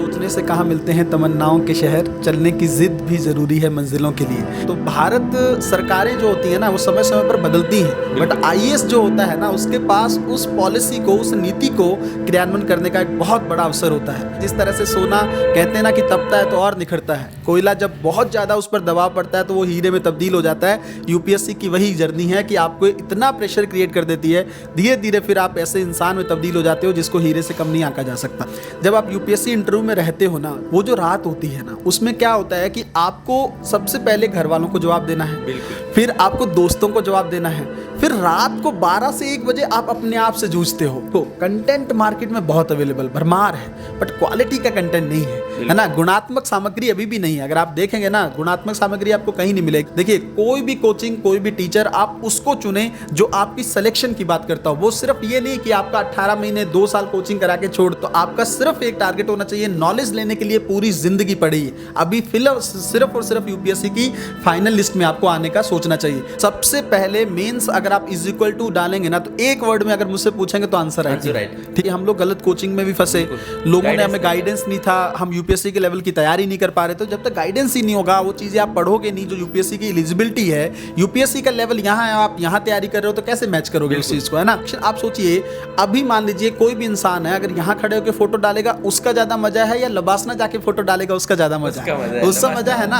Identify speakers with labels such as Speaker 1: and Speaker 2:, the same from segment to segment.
Speaker 1: सोचने से कहाँ मिलते हैं तमन्नाओं के शहर, चलने की जिद भी जरूरी है मंजिलों के लिए। तो भारत सरकारें जो होती है ना वो समय समय पर बदलती हैं, बट आईएएस जो होता है ना उसके पास उस पॉलिसी को, उस नीति को क्रियान्वयन करने का एक बहुत बड़ा अवसर होता है। जिस तरह से सोना कहते हैं ना कि तपता है तो और निखरता है, कोयला जब बहुत ज़्यादा उस पर दबाव पड़ता है तो वो हीरे में तब्दील हो जाता है। यूपीएससी की वही जर्नी है कि आपको इतना प्रेशर क्रिएट कर देती है, धीरे धीरे फिर आप ऐसे इंसान में तब्दील हो जाते हो जिसको हीरे से कम नहीं आंका जा सकता। जब आप यूपीएससी इंटरव्यू में रहते हो ना, वो जो रात होती है ना, उसमें क्या होता है कि आपको सबसे पहले घर वालों को जवाब देना है, फिर आपको दोस्तों को जवाब देना है, फिर रात को 12 से 1 बजे आप अपने आप से जूझते हो। तो कंटेंट मार्केट में बहुत अवेलेबल भरमार है, बट क्वालिटी का कंटेंट नहीं है ना। गुणात्मक सामग्री अभी भी नहीं है। अगर आप देखेंगे ना, गुणात्मक सामग्री आपको कहीं नहीं मिलेगी। देखिए, कोई भी कोचिंग, कोई भी टीचर, आप उसको चुने जो आपकी सिलेक्शन की बात करता हो। वो सिर्फ ये नहीं कि आपका 18 महीने 2 साल कोचिंग करा के छोड़, तो आपका सिर्फ एक टारगेट होना चाहिए, नॉलेज लेने के लिए पूरी जिंदगी पड़ी है। अभी सिर्फ और सिर्फ यूपीएससी की फाइनल लिस्ट में आपको आने का सोचना चाहिए। सबसे पहले मेंस अगर आप इज इक्वल टू डालेंगे ना, तो एक वर्ड में अगर मुझसे पूछेंगे तो आंसर है ठीक है। हम लोग गलत कोचिंग में भी फंसे, लोगों ने हमें गाइडेंस नहीं था, हम यूपीएससी के लेवल की तैयारी नहीं कर पा रहे। तो जब तक गाइडेंस ही नहीं होगा, वो चीजें आप पढ़ोगे नहीं जो यूपीएससी की एलिजिबिलिटी है, यूपीएससी का लेवल यहाँ है, आप यहाँ तैयारी कर रहे हो, तो कैसे मैच करोगे उस चीज को, है ना। आप सोचिए, अभी मान लीजिए कोई भी इंसान है, अगर यहाँ खड़े होकर फोटो डालेगा उसका ज्यादा मजा है, या लबासना जाके फोटो डालेगा उसका ज्यादा मजा है? उसका मजा है ना।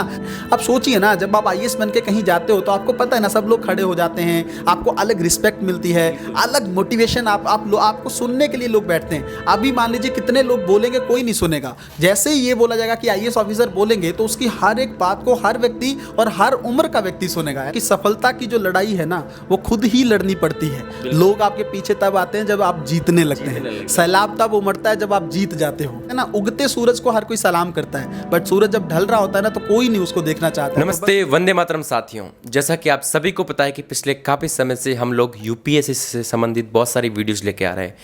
Speaker 1: आप सोचिए ना, जब आप आईएएस बन के कहीं जाते हो तो आपको पता है ना, सब लोग खड़े हो जाते हैं, आपको अलग रिस्पेक्ट मिलती है, अलग मोटिवेशन, आपको सुनने के लिए लोग बैठते हैं। अभी मान लीजिए कितने लोग बोलेंगे, कोई नहीं सुनेगा। जैसे ही ये बोला जाएगा कि आईएएस ऑफिसर बोलेंगे, तो उसकी हर एक बात को हर व्यक्ति और हर उम्र का व्यक्ति सुनेगा। कि सफलता की जो लड़ाई है ना, वो खुद ही लड़नी पड़ती है। लोग आपके पीछे तब आते हैं जब आप जीतने लगते हैं, सैलाब तब उमड़ता है जब आप जीत जाते हो, है ना। उगते सूरज को हर कोई सलाम करता है, बट सूरज जब ढल रहा होता है ना, तो कोई नहीं उसको देखना चाहता।
Speaker 2: नमस्ते वंदे मातरम साथियों, जैसा कि आप सभी को पता है कि पिछले काफ़ी समय से हम लोग यूपीएससी से संबंधित बहुत सारी वीडियोस लेके आ रहे हैं।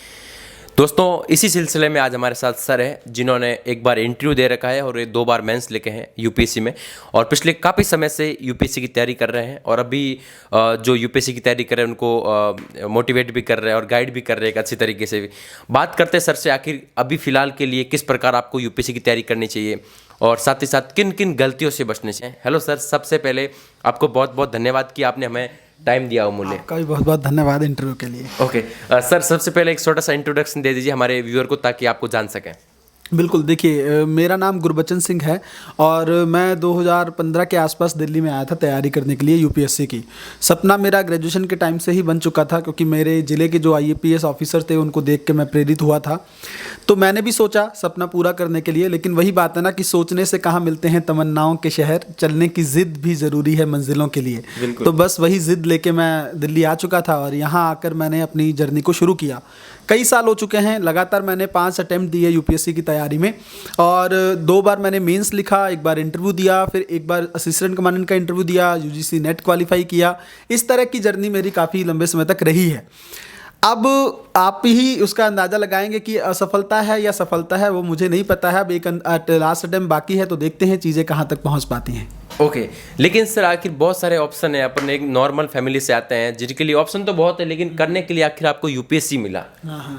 Speaker 2: दोस्तों, इसी सिलसिले में आज हमारे साथ सर हैं जिन्होंने एक बार इंटरव्यू दे रखा है और 2 बार मेंस लेके हैं यूपीएससी में, और पिछले काफ़ी समय से यूपीएससी की तैयारी कर रहे हैं, और अभी जो यूपीएससी की तैयारी कर रहे हैं उनको मोटिवेट भी कर रहे हैं और गाइड भी कर रहे हैं एक अच्छी तरीके से। भी बात करते हैं सर से, आखिर अभी फ़िलहाल के लिए किस प्रकार आपको यूपीएससी की तैयारी करनी चाहिए और साथ ही साथ किन किन गलतियों से बचने चाहिए। हेलो सर, सबसे पहले आपको बहुत बहुत धन्यवाद कि आपने हमें टाइम दिया अमूल्य।
Speaker 1: आपका भी बहुत बहुत धन्यवाद इंटरव्यू के लिए।
Speaker 2: ओके सर, सबसे पहले एक छोटा सा इंट्रोडक्शन दे दीजिए हमारे व्यूअर को, ताकि आपको जान सकें।
Speaker 1: बिल्कुल, देखिए, मेरा नाम गुरबचन सिंह है और मैं 2015 के आसपास दिल्ली में आया था तैयारी करने के लिए यूपीएससी की। सपना मेरा ग्रेजुएशन के टाइम से ही बन चुका था, क्योंकि मेरे ज़िले के जो आईएपीएस ऑफिसर थे उनको देख के मैं प्रेरित हुआ था। तो मैंने भी सोचा सपना पूरा करने के लिए, लेकिन वही बात है ना कि सोचने से कहाँ मिलते हैं तमन्नाओं के शहर, चलने की ज़िद भी ज़रूरी है मंजिलों के लिए। तो बस वही ज़िद लेके मैं दिल्ली आ चुका था और यहाँ आकर मैंने अपनी जर्नी को शुरू किया। कई साल हो चुके हैं, लगातार मैंने 5 अटेम्प्ट दिए यूपीएससी की तैयारी में, और 2 बार मैंने मेंस लिखा, 1 बार इंटरव्यू दिया, फिर 1 बार असिस्टेंट कमांडेंट का इंटरव्यू दिया, यूजीसी नेट क्वालिफाई किया। इस तरह की जर्नी मेरी काफ़ी लंबे समय तक रही है। अब आप ही उसका अंदाज़ा लगाएंगे कि असफलता है या सफलता है, वो मुझे नहीं पता है। अब एक लास्ट अटेम्प्ट बाकी है, तो देखते हैं चीज़ें कहाँ तक पहुँच पाती हैं।
Speaker 2: ओके लेकिन सर, आखिर बहुत सारे ऑप्शन है, अपन एक नॉर्मल फैमिली से आते हैं जिनके लिए ऑप्शन तो बहुत है, लेकिन करने के लिए आखिर आपको यूपीएससी मिला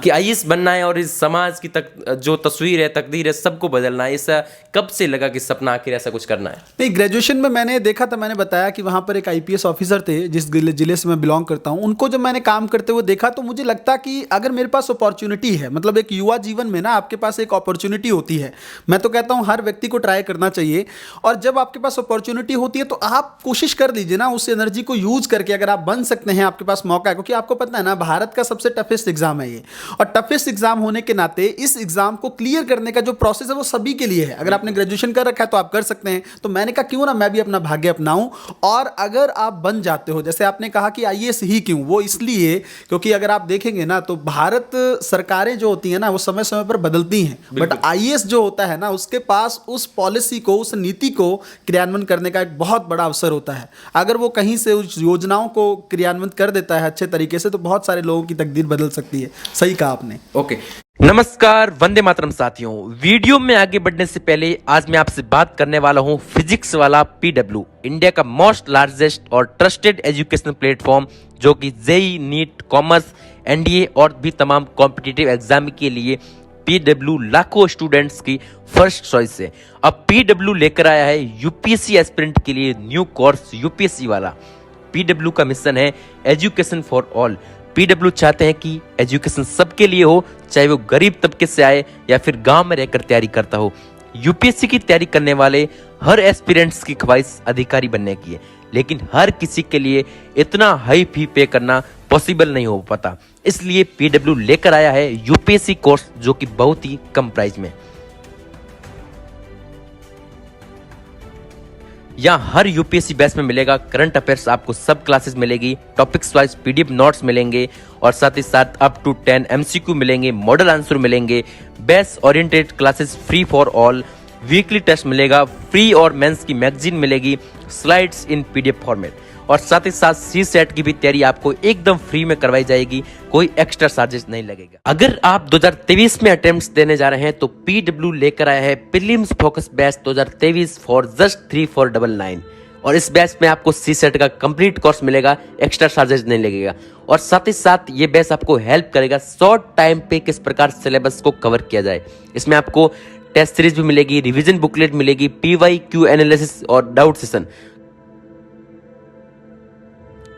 Speaker 2: कि आईएएस बनना है और इस समाज की जो तस्वीर है, तकदीर है, सबको बदलना है। ऐसा कब से लगा कि सपना आखिर ऐसा कुछ करना है?
Speaker 1: नहीं, ग्रेजुएशन में मैंने देखा था, मैंने बताया कि वहाँ पर एक आईपीएस ऑफिसर थे जिस जिले से मैं बिलोंग करता हूँ, उनको जब मैंने काम करते हुए देखा तो मुझे लगता कि अगर मेरे पास अपॉर्चुनिटी है, मतलब एक युवा जीवन में ना आपके पास एक अपॉर्चुनिटी होती है, मैं तो कहता हूँ हर व्यक्ति को ट्राई करना चाहिए। और जब आपके पास अपॉर्चुनिटी होती है तो आप कोशिश कर लीजिए ना, उस एनर्जी को यूज करके अगर आप बन सकते हैं, आपके पास मौका है। क्योंकि आपको पता है ना, भारत का सबसे टफेस्ट एग्जाम है ये, और टफेस्ट एग्जाम होने के नाते इस एग्जाम को क्लियर करने का जो प्रोसेस है वो सभी के लिए है। अगर आपने ग्रेजुएशन कर रखा है तो आप कर सकते हैं। तो मैंने कहा क्यों ना मैं भी अपना भाग्य अपनाऊं, और अगर आप बन जाते हो, जैसे आपने कहा कि आईएएस ही क्यों, वो इसलिए क्योंकि अगर आप देखेंगे ना तो भारत सरकारें जो होती हैं ना वो समय समय पर बदलती हैं, बट आईएएस जो होता है ना उसके पास उस पॉलिसी को, उस नीति को क्रियान्वयन करने का एक बहुत बड़ा अवसर होता है। अगर वो कहीं से उस योजनाओं को क्रियान्वित कर देता है अच्छे तरीके से, तो बहुत सारे लोगों की तकदीर बदल सकती है। सही कहा आपने।
Speaker 2: ओके नमस्कार वंदे मातरम साथियों, वीडियो में आगे बढ़ने से पहले आज मैं आपसे बात करने वाला हूं फिजिक्स वाला पीडब्ल्यू, इंडिया का मोस्ट लार्जेस्ट और ट्रस्टेड एजुकेशनल प्लेटफॉर्म, जो कि जेईई, नीट, कॉमर्स, एनडीए और भी तमाम कॉम्पिटिटिव एग्जाम के लिए पीडब्ल्यू लाखों स्टूडेंट्स की फर्स्ट चॉइस है। अब पीडब्ल्यू लेकर आया है यूपीएससी एस्पिरेंट के लिए न्यू कोर्स यूपीएससी वाला। पीडब्ल्यू का मिशन है एजुकेशन फॉर ऑल। पीडब्ल्यू चाहते हैं कि एजुकेशन सबके लिए हो, चाहे वो गरीब तबके से आए या फिर गांव में रहकर तैयारी करता हो। यूपीएससी की तैयारी करने वाले हर एस्पिरेंट्स की ख्वाहिश अधिकारी बनने की है, लेकिन हर किसी के लिए इतना हाई फी पे करना पॉसिबल नहीं हो पाता। इसलिए पीडब्ल्यू लेकर आया है यूपीएससी कोर्स जो कि बहुत ही कम प्राइस में। यहाँ हर यूपीएससी बैच में मिलेगा करंट अफेयर्स, आपको सब क्लासेस मिलेगी, टॉपिक्स वाइज पीडीएफ नोट्स मिलेंगे और साथ ही साथ अप टू 10 एमसीक्यू मिलेंगे, मॉडल आंसर मिलेंगे, batch oriented classes free for all, weekly test मिलेगा, फ्री और मेंस की मैगजीन मिलेगी, स्लाइड्स इन पीडीएफ फॉर्मेट और साथ ही साथ सी सेट की भी तैयारी आपको एकदम फ्री में करवाई जाएगी, कोई एक्स्ट्रा चार्जेस नहीं लगेगा। अगर आप 2023 में अटेम्प्ट्स देने जा रहे हैं तो पीडब्ल्यू लेकर आया है prelims focus batch 2023 for just 3499 और इस बैच में आपको सी सेट का कंप्लीट कोर्स मिलेगा, एक्स्ट्रा चार्जेस नहीं लगेगा और साथ ही साथ ये बैच आपको हेल्प करेगा शॉर्ट टाइम पे किस प्रकार सिलेबस को कवर किया जाए। इसमें आपको टेस्ट सीरीज भी मिलेगी, रिवीजन बुकलेट मिलेगी, पीवाईक्यू एनालिसिस और डाउट सेशन।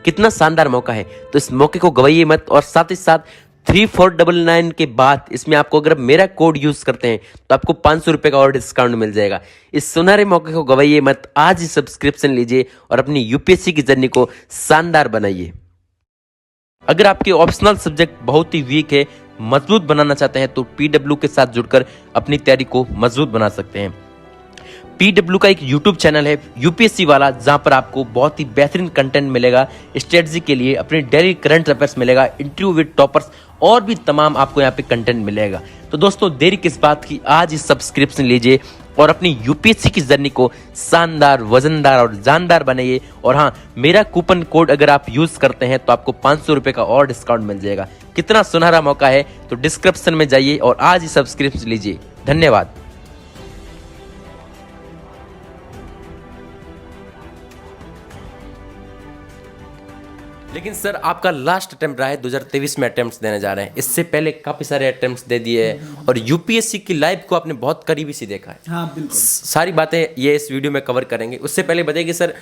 Speaker 2: कितना शानदार मौका है, तो इस मौके को गवाइए मत। और साथ ही साथ 3499 के बाद इसमें आपको अगर मेरा कोड यूज करते हैं तो आपको 500 रुपए का और डिस्काउंट मिल जाएगा। इस सुनहरे मौके को गवाइए मत, आज ही सब्सक्रिप्शन लीजिए और अपनी यूपीएससी की जर्नी को शानदार बनाइए। अगर आपके ऑप्शनल सब्जेक्ट बहुत ही वीक है, मजबूत बनाना चाहते हैं तो पीडब्ल्यू के साथ जुड़कर अपनी तैयारी को मजबूत बना सकते हैं। पीडब्ल्यू का एक यूट्यूब चैनल है यूपीएससी वाला, जहां पर आपको बहुत ही बेहतरीन कंटेंट मिलेगा, स्ट्रेटजी के लिए अपनी डेली करंट अफेयर्स मिलेगा, इंटरव्यू विद टॉपर्स और भी तमाम आपको यहाँ पे कंटेंट मिलेगा। तो दोस्तों देरी किस बात की, आज ही सब्सक्रिप्शन लीजिए और अपनी यूपीएससी की जर्नी को शानदार, वजनदार और जानदार बनाइए। और हाँ, मेरा कूपन कोड अगर आप यूज करते हैं तो आपको 500 रुपए का और डिस्काउंट मिल जाएगा। कितना सुनहरा मौका है, तो डिस्क्रिप्शन में जाइए और आज ही सब्सक्रिप्शन लीजिए। धन्यवाद। लेकिन सर आपका लास्ट अटेम्प्ट रहा है, 2023 में अटेम्प्ट्स देने जा रहे हैं, इससे पहले काफ़ी सारे अटेम्प्ट्स दे दिए हैं और यूपीएससी की लाइव को आपने बहुत करीबी से देखा है।
Speaker 1: हाँ बिल्कुल,
Speaker 2: सारी बातें ये इस वीडियो में कवर करेंगे। उससे पहले बताइए सर,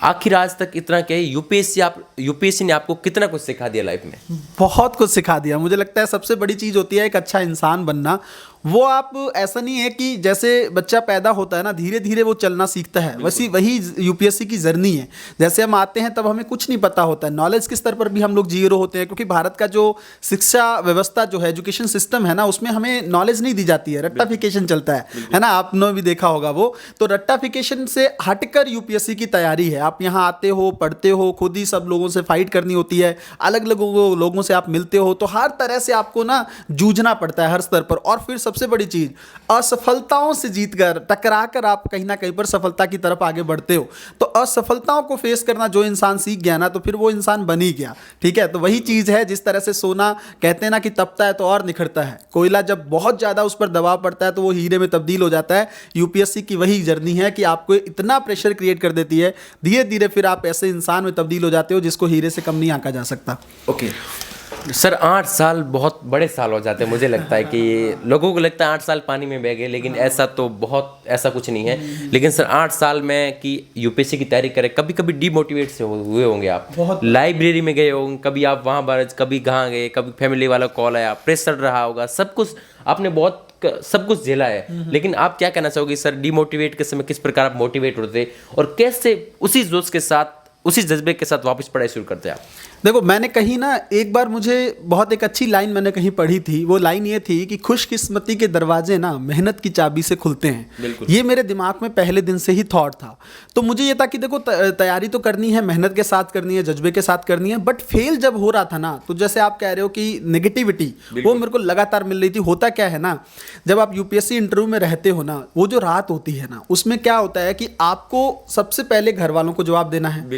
Speaker 2: आखिर आज तक इतना क्या यूपीएससी ने आपको कितना कुछ सिखा दिया लाइफ में?
Speaker 1: बहुत कुछ सिखा दिया। मुझे लगता है सबसे बड़ी चीज़ होती है एक अच्छा इंसान बनना। वो आप ऐसा नहीं है कि जैसे बच्चा पैदा होता है ना, धीरे धीरे वो चलना सीखता है, वही यूपीएससी की जर्नी है। जैसे हम आते हैं तब हमें कुछ नहीं पता होता है, नॉलेज के स्तर पर भी हम लोग जीरो होते हैं, क्योंकि भारत का जो शिक्षा व्यवस्था जो है, एजुकेशन सिस्टम है ना, उसमें हमें नॉलेज नहीं दी जाती है, रट्टाफिकेशन चलता है ना। आपने भी देखा होगा वो, तो रट्टाफिकेशन से हटकर यूपीएससी की तैयारी है। आप यहाँ आते हो, पढ़ते हो, खुद ही सब लोगों से फाइट करनी होती है, अलग अलग लोगों से आप मिलते हो, तो हर तरह से आपको ना जूझना पड़ता है हर स्तर पर। और फिर सबसे बड़ी चीज, असफलताओं से जीतकर, टकराकर आप कहीं ना कहीं पर सफलता की तरफ आगे बढ़ते हो। तो असफलताओं को फेस करना जो इंसान सीख गया ना, तो फिर वो इंसान बन ही गया। ठीक है, तो वही चीज है, जिस तरह से सोना कहते हैं ना कि तपता है तो और निखरता है, कोयला जब बहुत ज्यादा उस पर दबाव पड़ता है तो वो हीरे में तब्दील हो जाता है। यूपीएससी की वही जर्नी है कि आपको इतना प्रेशर क्रिएट कर देती है, धीरे धीरे फिर आप ऐसे इंसान में तब्दील हो जाते हो जिसको हीरे से कम नहीं आंका जा सकता।
Speaker 2: ओके सर, 8 साल बहुत बड़े साल हो जाते हैं। मुझे लगता है कि लोगों को लगता है 8 साल पानी में बह गए, लेकिन ऐसा तो ऐसा कुछ नहीं है। लेकिन सर 8 साल में कि यूपीएससी की तैयारी करें, कभी कभी डीमोटिवेट से हुए होंगे आप, लाइब्रेरी में गए होंगे, कभी आप वहाँ पर कभी कहाँ गए, कभी फैमिली वाला कॉल आया, प्रेशर रहा होगा, सब कुछ आपने सब कुछ झेला है। लेकिन आप क्या कहना चाहोगे सर, डीमोटिवेट के समय किस प्रकार आप मोटिवेट होते और कैसे उसी जोश के साथ, उसी जज्बे के साथ वापस पढ़ाई शुरू करते हैं आप?
Speaker 1: देखो, मैंने कहीं ना एक बार मुझे बहुत एक अच्छी लाइन मैंने कहीं पढ़ी थी। वो लाइन ये थी कि खुशकिस्मती के दरवाजे ना मेहनत की चाबी से खुलते हैं। ये मेरे दिमाग में पहले दिन से ही थॉट था। तो मुझे ये था कि देखो, तैयारी तो करनी है, मेहनत के साथ करनी है, जज्बे के साथ करनी है, बट फेल जब हो रहा था ना, तो जैसे आप कह रहे हो कि नेगेटिविटी वो मेरे को लगातार मिल रही थी। होता क्या है ना, जब आप यूपीएससी इंटरव्यू में रहते हो ना, वो जो रात होती है ना, उसमें क्या होता है कि आपको सबसे पहले घर वालों को जवाब देना है,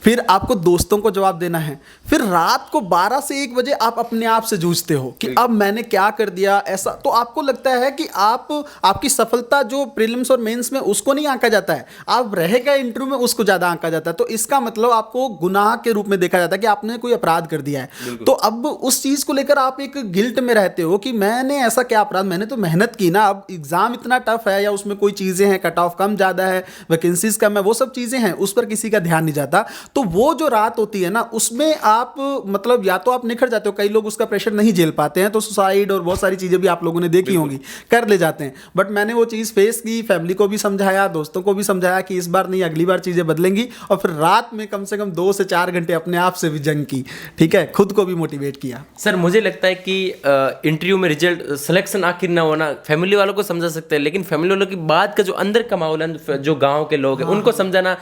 Speaker 1: फिर आपको दोस्तों को जवाब देना है, फिर रात को 12 से 1 बजे आप अपने आप से जूझते हो कि अब मैंने क्या कर दिया ऐसा। तो आपको लगता है कि आपकी सफलता जो प्रीलिम्स और मेंस में उसको नहीं आंका जाता है, आप रह गए इंटरव्यू में उसको ज्यादा आंका जाता है। तो इसका मतलब आपको गुनाह के रूप में देखा जाता है कि आपने कोई अपराध कर दिया है। तो अब उस चीज को लेकर आप एक गिल्ट में रहते हो कि मैंने ऐसा क्या अपराध, मैंने तो मेहनत की ना। अब एग्जाम इतना टफ है या उसमें कोई चीजें हैं, कट ऑफ कम ज्यादा है, वैकेंसीज कम है, वो सब चीजें हैं, उस पर किसी का ध्यान नहीं जाता। तो वो जो रात होती है ना, उसमें आप मतलब या तो आप निखर जाते हो, कई लोग उसका प्रेशर नहीं झेल पाते हैं तो सुसाइड और बहुत सारी चीजें भी आप लोगों ने देखी होंगी, कर ले जाते हैं। बट मैंने वो चीज फेस की, फैमिली को भी समझाया, दोस्तों को भी समझाया कि इस बार नहीं, अगली बार चीजें बदलेंगी। और फिर रात में कम से कम 2 से 4 घंटे अपने आप से भी जंग की, ठीक है, खुद को भी मोटिवेट किया।
Speaker 2: सर मुझे लगता है कि इंटरव्यू में रिजल्ट सिलेक्शन आखिर ना होना फैमिली वालों को समझा सकते हैं, लेकिन फैमिली वालों की बात का जो अंदर का माहौल है, जो गांव के लोग हैं, उनको समझाना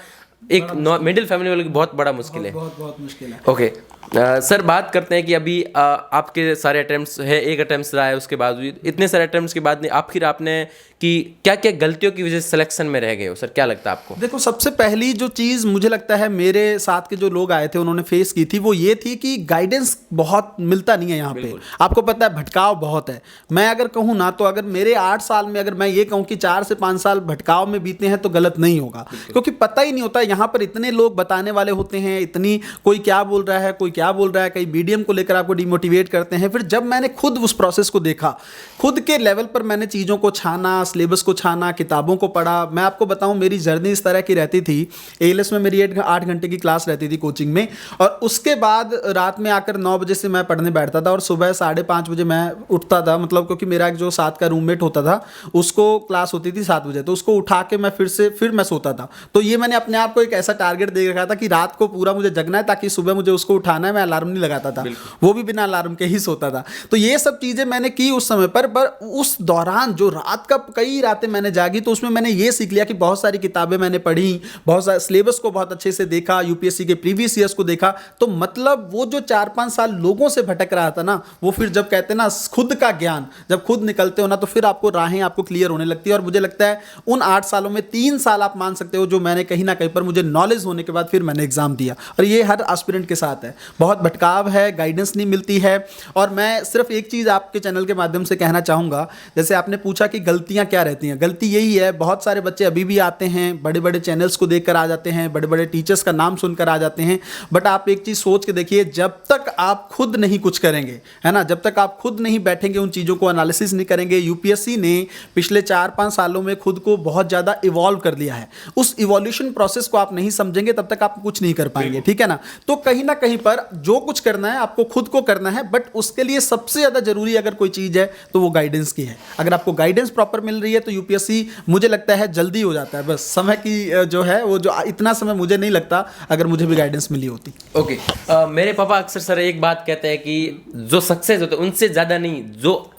Speaker 2: एक मिडिल फैमिली वालों की बहुत बड़ा मुश्किल है।
Speaker 1: बहुत मुश्किल है।
Speaker 2: ओके सर, बात करते हैं कि अभी आपके सारे अटेम्प्ट्स है, एक अटेम्प्ट रहा है, उसके बाद इतने सारे अटेम्प्ट्स के बाद आखिर आपने कि क्या क्या गलतियों की वजह से सिलेक्शन में रह गए हो सर, क्या लगता है आपको?
Speaker 1: देखो, सबसे पहली जो चीज़ मुझे लगता है मेरे साथ के जो लोग आए थे उन्होंने फेस की थी, वो ये थी कि गाइडेंस बहुत मिलता नहीं है यहाँ पे। आपको पता है भटकाव बहुत है। मैं अगर कहूँ ना, तो अगर मेरे 8 साल में अगर मैं ये कहूँ कि 4 से 5 साल भटकाव में बीते हैं तो गलत नहीं होगा, क्योंकि पता ही नहीं होता। यहाँ पर इतने लोग बताने वाले होते हैं, इतनी कोई क्या बोल रहा है, कोई क्या बोल रहा है, कई मीडियम को लेकर आपको डिमोटिवेट करते हैं। फिर जब मैंने खुद उस प्रोसेस को देखा, खुद के लेवल पर मैंने चीज़ों को छाना, सिलेबस को छाना, किताबों को पढ़ा। मैं आपको बताऊं, मेरी जर्नी इस तरह की रहती थी। एएलएस में मेरी 8 घंटे की क्लास रहती थी कोचिंग में, और उसके बाद रात में आकर 9 बजे से मैं पढ़ने बैठता था और सुबह 5:30 बजे मैं उठता था। मतलब क्योंकि मेरा एक जो साथ का रूममेट होता था, उसको क्लास होती थी 7 बजे, तो उसको उठा के मैं फिर मैं सोता था। तो ये मैंने अपने आप को एक ऐसा टारगेट दे रखा था कि रात को पूरा मुझे जगना है ताकि सुबह मुझे उसको उठाना है। मैं अलार्म नहीं लगाता था, वो भी बिना अलार्म के ही सोता था। तो ये सब चीज़ें मैंने की उस समय पर उस दौरान जो रात का कई रातें मैंने जागी, तो उसमें मैंने ये सीख लिया कि बहुत सारी किताबें मैंने पढ़ी, बहुत सारे सिलेबस को बहुत अच्छे से देखा, यूपीएससी के प्रीवियस ईयर्स को देखा। तो मतलब वो जो 4-5 साल लोगों से भटक रहा था ना, वो फिर जब कहते हैं ना खुद का ज्ञान, जब खुद निकलते हो ना, तो फिर आपको राहें आपको क्लियर होने लगती है। और मुझे लगता है उन 8 सालों में 3 साल आप मान सकते हो जो मैंने कहीं ना कहीं पर मुझे नॉलेज होने के बाद फिर मैंने एग्जाम दिया। और ये हर एस्पिरेंट के साथ है, बहुत भटकाव है, गाइडेंस नहीं मिलती है। और मैं सिर्फ एक चीज़ आपके चैनल के माध्यम से कहना चाहूँगा, जैसे आपने पूछा कि गलतियाँ क्या रहती हैं, गलती यही है, बहुत सारे बच्चे अभी भी आते हैं, बड़े बड़े चैनल्स को देखकर आ जाते हैं, बड़े बड़े टीचर्स का नाम सुनकर आ जाते हैं। बट आप एक चीज़ सोच के देखिए, जब तक आप खुद नहीं कुछ करेंगे, है ना, जब तक आप खुद नहीं बैठेंगे, उन चीज़ों को एनालिसिस नहीं करेंगे। यूपीएससी ने पिछले 4-5 सालों में खुद को बहुत ज़्यादा इवॉल्व कर लिया है। उस इवोल्यूशन प्रोसेस को आप नहीं समझेंगे तब तक आप कुछ नहीं कर पाएंगे, ठीक है ना। तो कहीं ना कहीं पर जो कुछ करना है आपको खुद को करना है, बट उसके लिए सबसे ज़्यादा जरूरी अगर कोई चीज़ है तो वो गाइडेंस की है। अगर आपको गाइडेंस प्रॉपर मिल रही है तो यूपीएससी मुझे लगता है जल्दी हो जाता है। बस समय की जो है वो, जो इतना समय मुझे नहीं लगता अगर मुझे भी गाइडेंस मिली होती।
Speaker 2: ओके मेरे पापा अक्सर सर एक बात कहते हैं कि जो सक्सेस होते हैं उनसे ज़्यादा नहीं, जो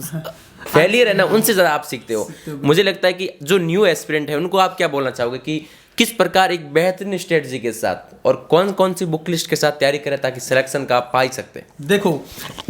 Speaker 2: फेलियर है ना उनसे ज़्यादा आप सीखते हो। मुझे लगता है कि जो न्यू एस्पिरेंट है उनको आप क्या बोलना चाहोगे कि किस प्रकार एक बेहतरीन स्ट्रेटजी के साथ और कौन कौन सी बुक लिस्ट के साथ तैयारी करें ताकि सिलेक्शन का आप पा ही सकते हैं?
Speaker 1: देखो,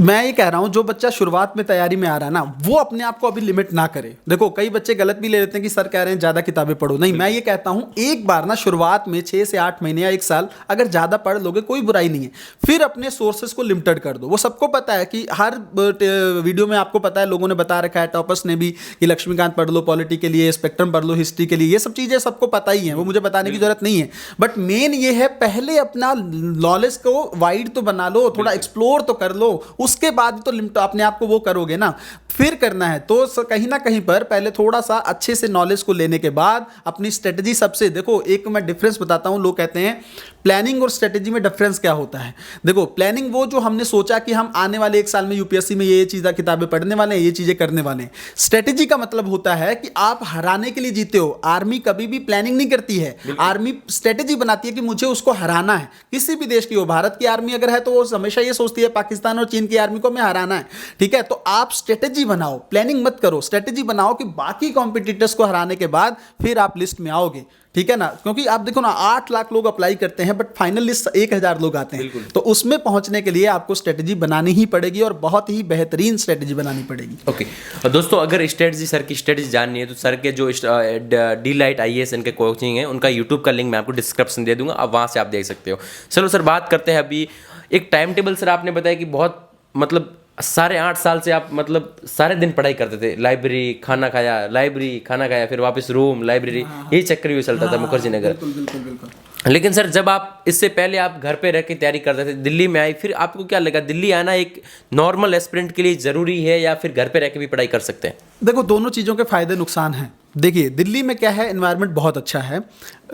Speaker 1: मैं ये कह रहा हूँ, जो बच्चा शुरुआत में तैयारी में आ रहा है ना, वो अपने आप को अभी लिमिट ना करे। देखो, कई बच्चे गलत भी ले लेते हैं कि सर कह रहे हैं ज़्यादा किताबें पढ़ो। नहीं, मैं ये कहता हूँ एक बार ना शुरुआत में 6 से 8 महीने या 1 साल अगर ज़्यादा पढ़ लोगे कोई बुराई नहीं है। फिर अपने सोर्सेज को लिमिटेड कर दो। वो सबको पता है कि हर वीडियो में आपको पता है, लोगों ने बता रखा है, टॉपर्स ने भी, कि लक्ष्मीकांत पढ़ लो पॉलिटी के लिए, स्पेक्ट्रम पढ़ लो हिस्ट्री के लिए। ये सब चीज़ें सबको पता ही है, वो मुझे बताने की जरूरत नहीं है। बट मेन ये है, पहले अपना नॉलेज को वाइड तो बना लो, थोड़ा एक्सप्लोर तो कर लो, उसके बाद तो अपने आप को वो करोगे ना, फिर करना है। तो कहीं ना कहीं पर पहले थोड़ा सा अच्छे से नॉलेज को लेने के बाद अपनी स्ट्रेटजी सबसे, देखो एक मैं डिफरेंस बताता हूं। लोग कहते हैं प्लानिंग और स्ट्रेटजी में डिफरेंस क्या होता है। देखो, प्लानिंग वो जो हमने सोचा कि हम आने वाले 1 साल में यूपीएससी में ये चीज़ें किताबें पढ़ने वाले हैं, ये चीज़ें करने वाले हैं। स्ट्रेटजी का मतलब होता है कि आप हराने के लिए जीते हो। आर्मी कभी भी प्लानिंग नहीं करती है, आर्मी स्ट्रेटजी बनाती है कि मुझे उसको हराना है। किसी भी देश की हो, भारत की आर्मी अगर है तो वो हमेशा ये सोचती है पाकिस्तान और चीन की आर्मी को मैं हराना है, ठीक है। तो आप स्ट्रेटजी बनाओ, प्लानिंग मत करो, स्ट्रेटजी बनाओ कि बाकी कॉम्पिटिटर्स को हराने के बाद फिर आप लिस्ट में आओगे, ठीक है ना, क्योंकि आप देखो ना 8 लाख लोग अप्लाई करते हैं बट फाइनल लिस्ट 1000 लोग आते हैं, तो उसमें पहुंचने के लिए आपको स्ट्रेटेजी बनानी ही पड़ेगी और बहुत ही बेहतरीन स्ट्रेटेजी बनानी पड़ेगी।
Speaker 2: ओके और दोस्तों अगर स्ट्रेटजी सर की स्ट्रेटजी जाननी है तो सर के जो D-Lite IAS इनके कोचिंग है उनका यूट्यूब का लिंक मैं आपको डिस्क्रिप्शन दे दूंगा, आप वहाँ से आप देख सकते हो। चलो सर बात करते हैं अभी एक टाइम टेबल। सर आपने बताया कि बहुत मतलब साढ़े 8 साल से आप मतलब सारे दिन पढ़ाई करते थे, लाइब्रेरी खाना खाया, लाइब्रेरी खाना खाया, फिर वापस रूम लाइब्रेरी, यही चक्कर भी चलता था मुखर्जी नगर।
Speaker 1: बिल्कुल।
Speaker 2: लेकिन सर जब आप इससे पहले आप घर पे रह के तैयारी करते थे, दिल्ली में आई, फिर आपको क्या लगा दिल्ली आना एक नॉर्मल एस्पिरेंट के लिए ज़रूरी है या फिर घर पे रह के भी पढ़ाई कर सकते हैं?
Speaker 1: देखो दोनों चीज़ों के फायदे नुकसान हैं। देखिए दिल्ली में क्या है, एनवायरनमेंट बहुत अच्छा है,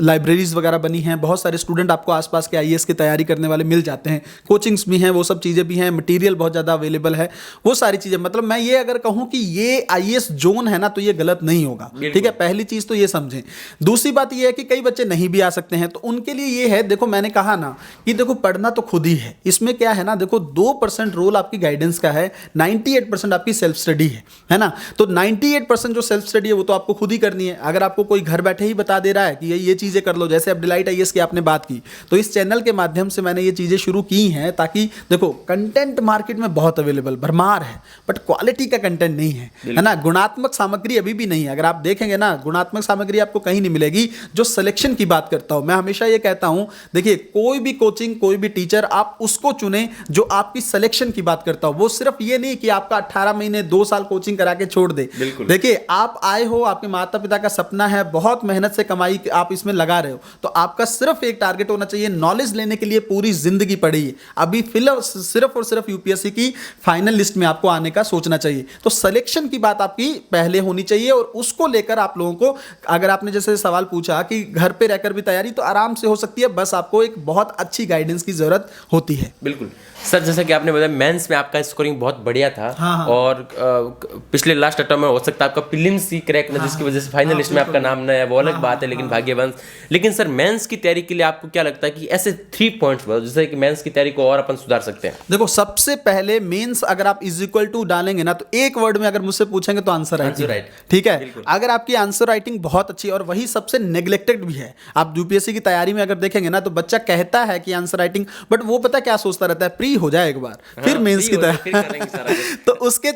Speaker 1: लाइब्रेरीज वगैरह बनी हैं, बहुत सारे स्टूडेंट आपको आसपास के आईएएस की तैयारी करने वाले मिल जाते हैं, कोचिंग्स भी हैं, वो सब चीज़ें भी हैं, मटेरियल बहुत ज़्यादा अवेलेबल है, वो सारी चीज़ें। मतलब मैं ये अगर कहूँ कि ये आईएएस जोन है ना तो ये गलत नहीं होगा, ठीक है, पहली चीज़ तो ये समझें। दूसरी बात ये है कि कई बच्चे नहीं भी आ सकते हैं, तो उनके लिए ये है, देखो मैंने कहा ना कि देखो पढ़ना तो खुद ही है, इसमें क्या है ना, देखो 2% रोल आपकी गाइडेंस का है, 98% आपकी सेल्फ स्टडी है ना। तो 98% जो सेल्फ स्टडी है वो तो आपको खुद ही करनी है। अगर आपको कोई घर बैठे ही बता दे रहा है कि ये चीज़ें कर लो, जैसे अब D-Lite IAS की आपने बात की, तो इस चैनल के माध्यम से मैंने ये चीज़ें शुरू की हैं ताकि देखो कंटेंट मार्केट में बहुत अवेलेबल भरमार है बट क्वालिटी का कंटेंट नहीं है ना, गुणात्मक सामग्री अभी भी नहीं है। अगर आप देखेंगे ना गुणात्मक सामग्री आपको कहीं नहीं मिलेगी। जो सिलेक्शन की बात करता हूँ मैं हमेशा ये कहता हूँ, देखिए कोई भी कोचिंग कोई भी टीचर आप उसको चुने जो आपकी सिलेक्शन की बात करता हो, वो सिर्फ ये नहीं कि आपका 18 महीने 2 साल कोचिंग करा के छोड़ दे। देखिए आप आए हो, आपके माता पिता का सपना है, बहुत मेहनत से कमाई आप इसमें लगा रहे हो, तो आपका सिर्फ एक टारगेट होना चाहिए, नॉलेज लेने के लिए पूरी जिंदगी पढ़िए। अभी सिर्फ और सिर्फ यूपीएससी की फाइनल लिस्ट में आपको आने का सोचना चाहिए। तो सिलेक्शन की बात आपकी पहले होनी चाहिए और उसको लेकर आप लोगों को, अगर आपने जैसे सवाल पूछा कि घर पे रहकर भी तैयारी तो आराम से हो सकती है, बस आपको एक बहुत अच्छी गाइडेंस की जरूरत होती है।
Speaker 2: बिल्कुल सर, जैसा कि आपने बताया मेंस में आपका स्कोरिंग बहुत बढ़िया था।
Speaker 1: हाँ।
Speaker 2: और पिछले लास्ट अटेम्प्ट में हो सकता है आपका प्रीलिम्स ही क्रैक ना, जिसकी वजह से फाइनल लिस्ट में आपका नाम न है, वो अलग बात है, लेकिन भाग्यवंश। लेकिन सर मेंस की तैयारी के लिए आपको क्या लगता है कि ऐसे 3 पॉइंट्स जैसे कि मेंस की तैयारी को और अपन सुधार सकते हैं?
Speaker 1: देखो सबसे पहले मेंस अगर आप इज इक्वल टू डालेंगे ना तो एक वर्ड में अगर मुझसे पूछेंगे तो आंसर राइटिंग, ठीक है। अगर आपकी आंसर राइटिंग बहुत अच्छी है और वही सबसे नेग्लेक्टेड भी है, आप यूपीएससी की तैयारी में अगर देखेंगे ना तो बच्चा कहता है कि आंसर राइटिंग, बट वो पता क्या सोचता रहता है, प्री हो जाए एक बार फिर मेंस की तरह। तो उसके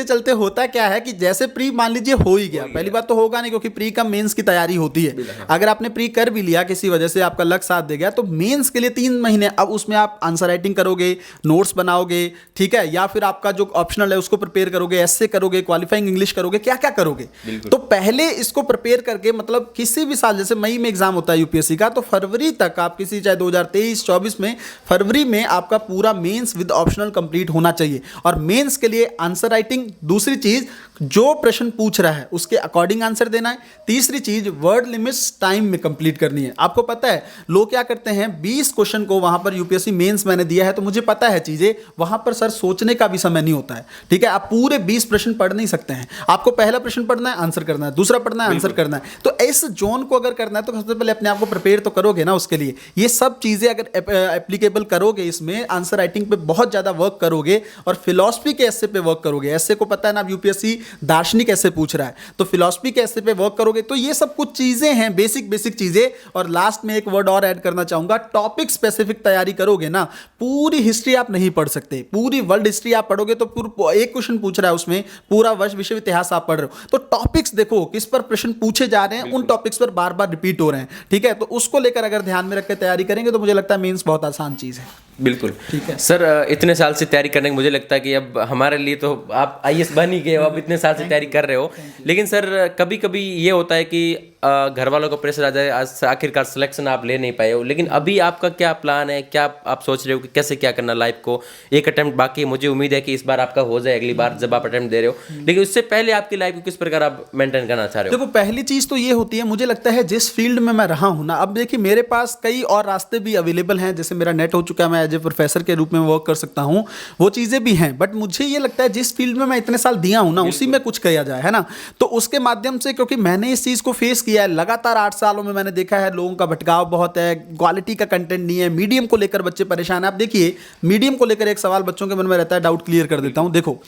Speaker 1: चलते होता क्या है कि जैसे प्री मान लीजिए हो ही गया, पहली बात तो होगा नहीं क्योंकि प्री का मेंस की तैयारी होती है। अगर आपने प्री कर भी लिया, किसी वजह से आपका लक साथ दे गया, तो मेंस के लिए 3 महीने, अब उसमें आप आंसर राइटिंग करोगे, नोट्स बनाओगे, ठीक है, या फिर आपका जो ऑप्शनल है उसको प्रिपेयर करोगे, एस्से करोगे, क्वालिफाइंग इंग्लिश करोगे, क्या क्या करोगे। तो पहले इसको प्रिपेयर करके, मतलब किसी भी साल, जैसे मई में एग्जाम होता है यूपीएससी का, तो फरवरी तक आप किसी, चाहे 2023-24 में फरवरी में आपका पूरा मेंस विद ऑप्शनल कंप्लीट होना चाहिए। और मेंस के लिए आंसर राइटिंग, दूसरी चीज जो प्रश्न पूछ रहा है उसके अकॉर्डिंग आंसर देना है, तीसरी चीज वर्ड लिमिट्स टाइम में कंप्लीट करनी है। आपको पता है लोग क्या करते हैं, 20 क्वेश्चन को वहां पर यूपीएससी मेंस मैंने दिया है तो मुझे पता है चीजें, वहां पर सर सोचने का भी समय नहीं होता है, ठीक है। आप पूरे 20 प्रश्न पढ़ नहीं सकते हैं, आपको पहला प्रश्न पढ़ना है, आंसर करना है, दूसरा पढ़ना है, आंसर करना है। तो इस जोन को अगर करना है तो सबसे पहले अपने आप को प्रिपेयर तो करोगे ना उसके लिए। ये सब चीजें अगर एप्लीकेबल करोगे, इसमें आंसर राइटिंग पे बहुत ज्यादा वर्क करोगे और फिलॉसफी के एस्से पे वर्क करोगे। एस्से को पता है ना यूपीएससी दार्शनिक ऐसे पूछ रहा है, तो फिलॉसफी के एस्से पे वर्क करोगे। तो ये सब कुछ चीजें हैं, बेसिक चीजें। और लास्ट में एक वर्ड और ऐड करना चाहूंगा, टॉपिक स्पेसिफिक तैयारी करोगे ना, पूरी हिस्ट्री आप नहीं पढ़ सकते, पूरी वर्ल्ड हिस्ट्री आप पढ़ोगे तो एक क्वेश्चन पूछ रहा है उसमें पूरा विश्व इतिहास आप पढ़ रहे हो, तो टॉपिक्स देखो किस पर प्रश्न पूछे जा रहे हैं, उन टॉपिक्स पर बार बार रिपीट हो रहे हैं, ठीक है। तो उसको लेकर अगर ध्यान में रख के तैयारी करेंगे तो मुझे लगता है मेंस बहुत आसान चीज है।
Speaker 2: बिल्कुल
Speaker 1: ठीक है
Speaker 2: सर, इतने साल से तैयारी करने के मुझे लगता है कि अब हमारे लिए तो आप आईएएस बन ही गए हो, अब इतने साल से तैयारी कर रहे हो। लेकिन सर कभी कभी ये होता है कि घर वालों का प्रेशर आ जाए, आखिरकार सिलेक्शन आप ले नहीं पाए हो, लेकिन अभी आपका क्या प्लान है, क्या आप सोच रहे हो कि कैसे क्या करना लाइफ को? एक अटेम्प्ट बाकी है, मुझे उम्मीद है कि इस बार आपका हो जाए अगली बार जब आप अटेम्प्ट दे रहे हो, लेकिन उससे पहले आपकी लाइफ को किस प्रकार आप मेंटेन करना चाह रहे हो?
Speaker 1: देखो पहली चीज तो ये होती है, मुझे लगता है जिस फील्ड में मैं रहा हूं ना, अब देखिए मेरे पास कई और रास्ते भी अवेलेबल हैं, जैसे मेरा नेट हो चुका है, मैं एज ए प्रोफेसर के रूप में वर्क कर सकता हूं, वो चीजें भी हैं, बट मुझे ये लगता है जिस फील्ड में मैं इतने साल दिया हूं ना, उसी में कुछ किया जाए, है ना। तो उसके माध्यम से, क्योंकि मैंने इस चीज को फेस किया है लगातार 8 सालों में, मैंने देखा है लोगों का भटकाव बहुत है, क्वालिटी का कंटेंट नहीं है, मीडियम को लेकर बच्चे परेशान है। आप देखिए मीडियम को लेकर एक सवाल बच्चों के मन में रहता है, डाउट क्लियर कर देता हूं। देखो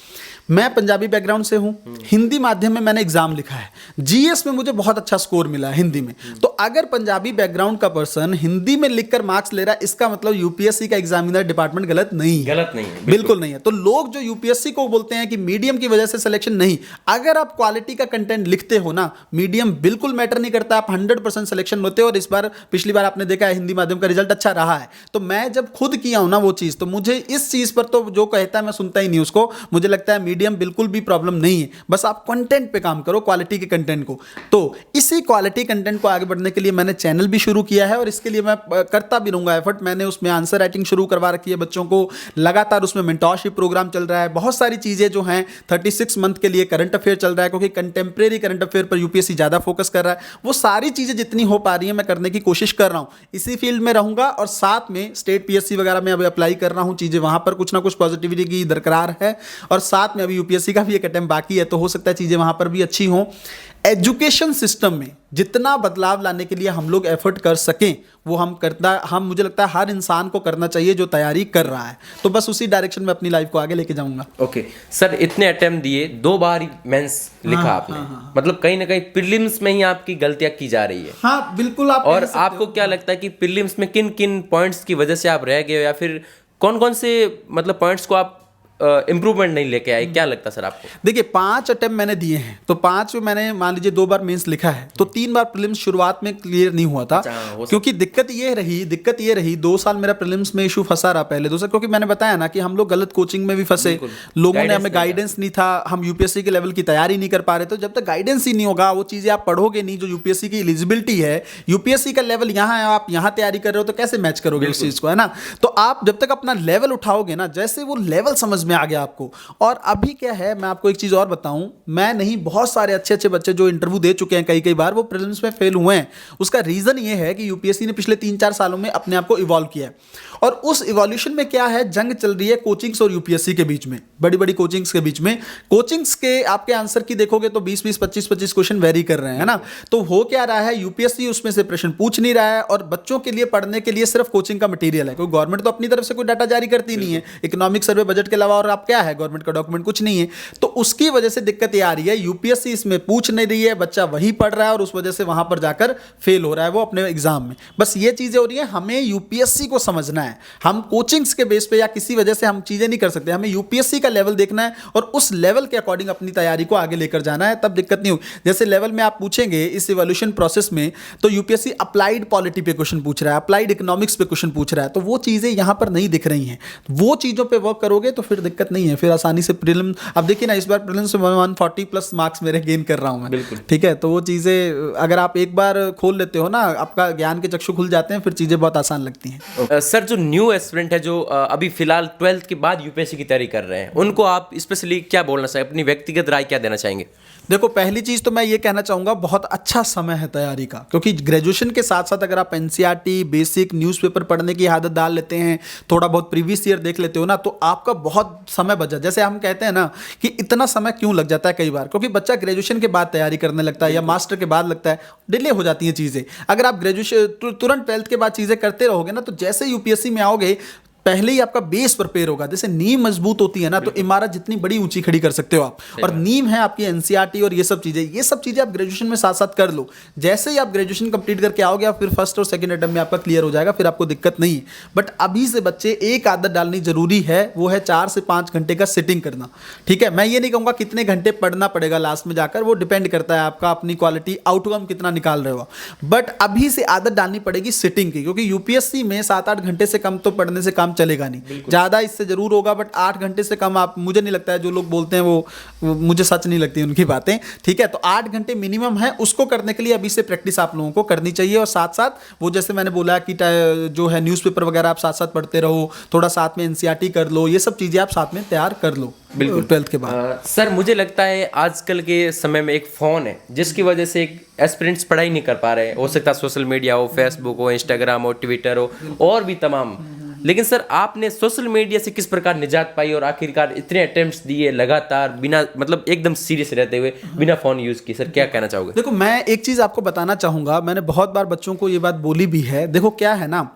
Speaker 1: मैं पंजाबी बैकग्राउंड से हूँ, हिंदी माध्यम में मैंने एग्जाम लिखा है, जीएस में मुझे बहुत अच्छा स्कोर मिला है हिंदी में। तो अगर पंजाबी बैकग्राउंड का पर्सन हिंदी में लिखकर मार्क्स ले रहा है, इसका मतलब यूपीएससी का एग्जामिनर डिपार्टमेंट गलत नहीं है।
Speaker 2: गलत नहीं है,
Speaker 1: बिल्कुल नहीं है। तो लोग जो यूपीएससी को बोलते हैं कि मीडियम की वजह से सिलेक्शन, नहीं, अगर आप क्वालिटी का कंटेंट लिखते हो ना, मीडियम बिल्कुल मैटर नहीं करता, आप 100% सिलेक्शन होते हो। और इस बार, पिछली बार आपने देखा है हिंदी माध्यम का रिजल्ट अच्छा रहा है। तो मैं जब खुद किया हूं ना वो चीज, तो मुझे इस चीज पर तो जो कहता है मैं सुनता ही नहीं उसको। मुझे लगता है मीडियम बिल्कुल भी प्रॉब्लम नहीं है, बस आप कंटेंट पे काम करो, क्वालिटी के कंटेंट को। तो इसी क्वालिटी कंटेंट को आगे बढ़ने के लिए मैंने चैनल भी शुरू किया है और इसके लिए मैं करता भी रहूंगा एफर्ट। मैंने उसमें आंसर राइटिंग शुरू करवा रखी है बच्चों को, लगातार उसमें मेंटोरशिप प्रोग्राम चल रहा है, बहुत सारी चीजें जो हैं 36 मंथ के लिए करंट अफेयर चल रहा है, क्योंकि कंटेम्प्रेरी करंट अफेयर पर यूपीएससी ज्यादा फोकस कर रहा है। वो सारी चीजें जितनी हो पा रही है मैं करने की कोशिश कर रहा हूं, इसी फील्ड में रहूंगा। और साथ में स्टेट पीएससी वगैरह में अभी अप्लाई कर रहा हूं, चीजें वहां पर कुछ ना कुछ पॉजिटिविटी की दरकार है। और साथ में अभी यूपीएससी का भी एक अटेम्प्ट बाकी है, तो हो सकता है चीजें वहां पर भी अच्छी हों। एजुकेशन सिस्टम में जितना बदलाव लाने के लिए हम लोग एफर्ट कर सकें, वो मुझे लगता है हर इंसान को करना चाहिए जो तैयारी कर रहा है। तो बस उसी डायरेक्शन में अपनी लाइफ को आगे लेके जाऊंगा।
Speaker 2: ओके सर, इतने अटेम्प्ट दिए, 2 बार ही मेंस लिखा आपने, मतलब कहीं ना कहीं प्रीलिम्स में ही आपकी गलतियां की जा रही है।
Speaker 1: हाँ बिल्कुल। आप
Speaker 2: और आपको क्या लगता है कि प्रीलिम्स में किन किन पॉइंट्स की वजह से आप रह गए, या फिर कौन कौन से मतलब पॉइंट्स को आप इंप्रूवमेंट नहीं लेके आए, क्या लगता है सर आपको?
Speaker 1: देखिए 5 अटेम्प्ट मैंने दिए हैं, तो 5 में मैंने मान लीजिए 2 बार मेंस लिखा है, तो 3 बार प्रीलिम्स शुरुआत में क्लियर नहीं हुआ था। क्योंकि दिक्कत ये रही 2 साल मेरा प्रीलिम्स में इशू फंसा रहा पहले। दूसरा क्योंकि मैंने बताया ना कि हम लोग गलत कोचिंग में भी फंसे, लोगों ने हमें गाइडेंस नहीं था, हम यूपीएससी के लेवल की तैयारी नहीं कर पा रहे। तो जब तक गाइडेंस ही नहीं होगा, वो चीजें आप पढ़ोगे नहीं जो यूपीएससी की एलिजिबिलिटी है, यूपीएससी का लेवल यहाँ है, आप यहाँ तैयारी कर रहे हो, तो कैसे मैच करोगे इस चीज को, है ना। तो आप जब तक अपना लेवल उठाओगे ना, जैसे वो लेवल समझ में आ गया आपको। और अभी क्या है, मैं आपको एक चीज और बताऊं, मैं नहीं, बहुत सारे अच्छे अच्छे बच्चे जो इंटरव्यू दे चुके हैं कई बार, वो प्रीलिम्स में फेल हुए हैं। उसका रीजन ये है कि यूपीएससी ने पिछले 3-4 सालों में अपने आप को इवॉल्व किया है। और उस इवोल्यूशन में क्या है, जंग चल रही है कोचिंग्स और यूपीएससी के बीच में, बड़ी बड़ी कोचिंग्स के बीच में। कोचिंग्स के आपके आंसर की देखोगे तो 20-20, 25-25 क्वेश्चन वेरी कर रहे हैं, है ना। तो हो क्या रहा है, यूपीएससी उसमें से प्रश्न पूछ नहीं रहा है, और बच्चों के लिए पढ़ने के लिए सिर्फ कोचिंग का मटेरियल है, क्योंकि गवर्नमेंट तो अपनी तरफ से कोई डाटा जारी करती नहीं है, इकोनॉमिक सर्वे बजट के अलावा। और आप क्या है, गवर्नमेंट का डॉक्यूमेंट कुछ नहीं है। तो उसकी वजह से दिक्कत ये आ रही है, यूपीएससी इसमें पूछ नहीं रही है, बच्चा वही पढ़ रहा है, और उस वजह से वहां पर जाकर फेल हो रहा है वो अपने एग्जाम में। बस ये चीजें हो रही है। हमें यूपीएससी को समझना है, हम कोचिंग्स के बेस पे या किसी वजह से हम चीजें नहीं कर सकते। हमें यूपीएससी का लेवल देखना है और उस लेवल के अकॉर्डिंग अपनी तैयारी को आगे लेकर जाना है, तब दिक्कत नहीं होगी। जैसे लेवल में आप पूछेंगे इस इवोल्यूशन प्रोसेस में, तो यूपीएससी अप्लाइड पॉलिटी पे क्वेश्चन पूछ रहा है, अप्लाइड इकोनॉमिक्स पे क्वेश्चन पूछ रहा है, तो वो चीजें यहां पर नहीं दिख रही हैं। वो चीजों पे वर्क करोगे तो फिर दिक्कत नहीं है, फिर आसानी से प्रीलिम। अब देखिए ना, इस बार प्रीलिम्स से 140 प्लस मार्क्स मेरे गेन कर रहा हूं मैं,
Speaker 2: बिल्कुल
Speaker 1: ठीक है। तो वो चीजें अगर आप एक बार खोल लेते हो ना, आपका ज्ञान के चक्षु खुल जाते हैं, फिर चीजें बहुत आसान लगती हैं।
Speaker 2: सर, जो न्यू एस्पिरेंट है, जो अभी फिलहाल 12th के बाद यूपीएससी की तैयारी कर रहे हैं, उनको आप स्पेशली क्या बोलना चाहिए, अपनी व्यक्तिगत राय क्या देना चाहेंगे?
Speaker 1: देखो, पहली चीज तो मैं ये कहना चाहूंगा, बहुत अच्छा समय है तैयारी का, क्योंकि ग्रेजुएशन के साथ साथ अगर आप एनसीईआरटी बेसिक न्यूज़पेपर पढ़ने की आदत डाल लेते हैं, थोड़ा बहुत प्रीवियस ईयर देख लेते हो ना, तो आपका बहुत समय बच जाता है। जैसे हम कहते हैं ना कि इतना समय क्यों लग जाता है कई बार, क्योंकि बच्चा ग्रेजुएशन के बाद तैयारी करने लगता है या मास्टर के बाद लगता है, डिले हो जाती हैं चीज़ें। अगर आप ग्रेजुएशन तुरंत 12th के बाद चीज़ें करते रहोगे ना, तो जैसे यूपीएससी में आओगे, पहले ही आपका बेस प्रिपेयर होगा। जैसे नींव मजबूत होती है ना, तो इमारत जितनी बड़ी ऊंची खड़ी कर सकते हो आप, और नींव है आपकी एनसीईआरटी और ये सब चीजें आप ग्रेजुएशन में साथ साथ कर लो। जैसे ही आप ग्रेजुएशन कंप्लीट करके आओगे, आप फिर फर्स्ट और सेकंड अटेम्प्ट में आपका क्लियर हो जाएगा, फिर आपको दिक्कत नहीं है। बट अभी से बच्चे एक आदत डालनी जरूरी है, वो है 4 से 5 घंटे का सिटिंग करना, ठीक है। मैं ये नहीं कहूँगा कितने घंटे पढ़ना पड़ेगा लास्ट में जाकर, वो डिपेंड करता है आपका अपनी क्वालिटी, आउटकम कितना निकाल रहे हो। बट अभी से आदत डालनी पड़ेगी सिटिंग की, क्योंकि यूपीएससी में 7-8 घंटे से कम तो पढ़ने से काम चलेगा नहीं, ज्यादा इससे जरूर होगा, बट 8 घंटे से कम आप, मुझे नहीं लगता है, जो लोग बोलते हैं वो मुझे सच नहीं लगती उनकी बातें, ठीक है। तो 8 घंटे मिनिमम है, उसको करने के लिए अभी से प्रैक्टिस आप लोगों को करनी चाहिए। और साथ साथ वो जैसे मैंने बोला कि जो है न्यूज़पेपर वगैरह आप साथ साथ पढ़ते रहो, थोड़ा साथ में एनसीईआरटी कर लो, ये सब चीजें आप साथ में तैयार कर लो बिल्कुल 12th के बाद।
Speaker 2: सर, मुझे लगता है आजकल के समय में एक फ़ोन है जिसकी वजह से एक एस्पिरेंट्स पढ़ाई नहीं कर पा रहे हैं। हो सकता है सोशल मीडिया हो, फेसबुक हो, इंस्टाग्राम हो, ट्विटर हो, और भी तमाम। लेकिन सर, आपने सोशल मीडिया से किस प्रकार निजात पाई और आखिरकार इतने अटेम्प्ट्स दिए लगातार, बिना मतलब एकदम सीरियस रहते हुए, बिना फ़ोन यूज़ किए? सर, क्या कहना चाहोगे?
Speaker 1: देखो, मैं एक चीज़ आपको बताना चाहूँगा, मैंने बहुत बार बच्चों को ये बात बोली भी है। देखो क्या है ना,